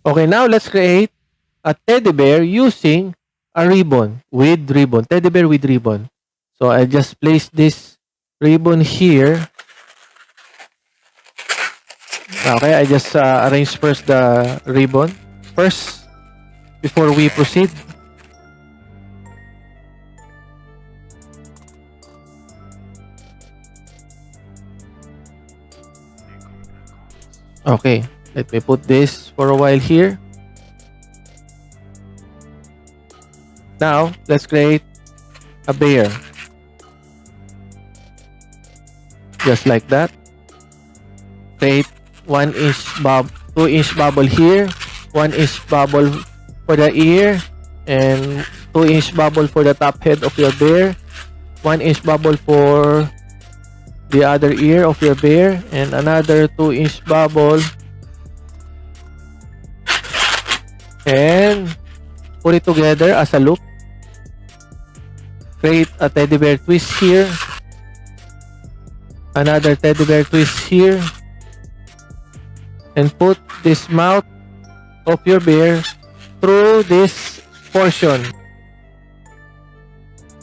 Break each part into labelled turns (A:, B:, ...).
A: Okay, now let's create a teddy bear using a ribbon with ribbon. Teddy bear with ribbon. So I just place this ribbon here. Okay, I just arrange first the ribbon first before we proceed. Okay, let me put this for a while here. Now, let's create a bear. Just like that. Create 2-inch bubble here, 1-inch bubble for the ear, and 2-inch bubble for the top head of your bear, 1-inch bubble for the other ear of your bear, and another 2-inch bubble, and put it together as a loop. Create a teddy bear twist here, another teddy bear twist here, and put this mouth of your bear through this portion.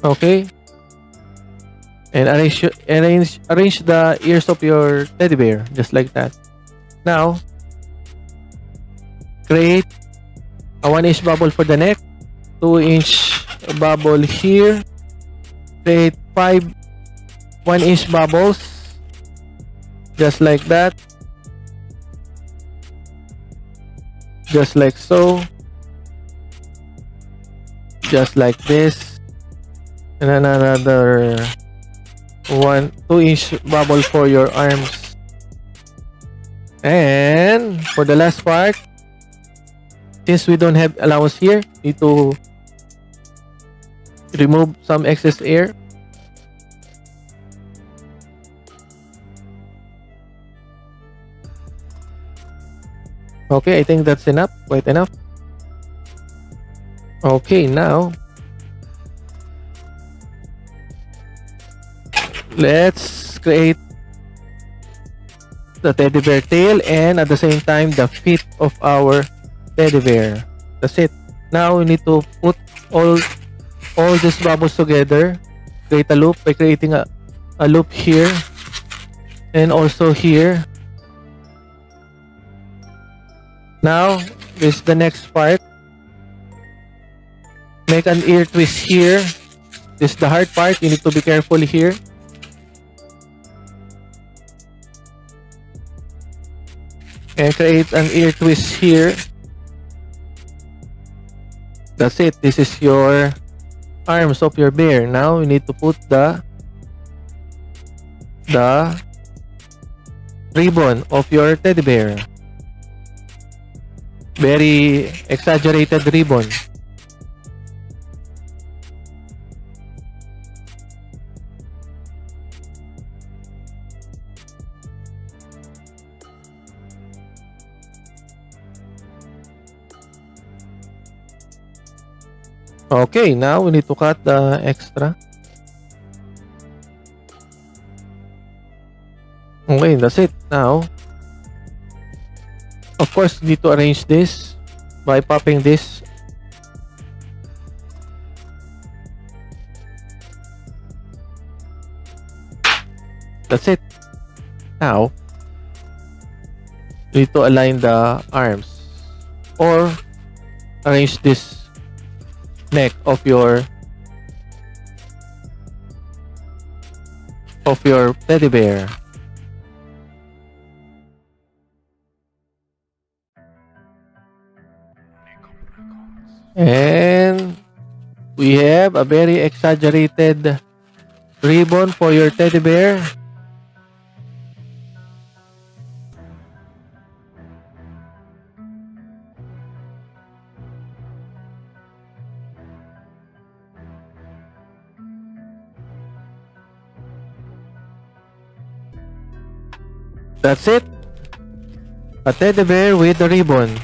A: Okay, and arrange the ears of your teddy bear just like that. Now, create a 1-inch bubble for the neck, 2-inch bubble here, create 5 1-inch bubbles just like that, just like so, just like this, and another 2-inch bubble for your arms. And for the last part, since we don't have allowance here, need to remove some excess air. Okay, I think that's enough, quite enough. Okay, now let's create the teddy bear tail and at the same time the feet of our teddy bear. That's it. Now we need to put all these bubbles together. Create a loop by creating a loop here and also here. Now this is the next part. Make an ear twist here. This is the hard part. You need to be careful here. And create an ear twist here. That's it. This is your arms of your bear. Now you need to put the ribbon of your teddy bear. Very exaggerated ribbon. Okay, now we need to cut the extra. Okay, that's it. Now, of course, you need to arrange this by popping this. That's it. Now, you need to align the arms or arrange this neck of your teddy bear. And we have a very exaggerated ribbon for your teddy bear. That's it. A teddy bear with a ribbon.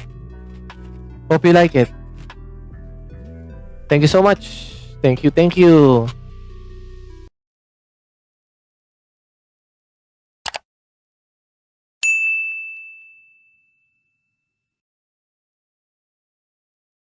A: Hope you like it. Thank you so much. Thank you.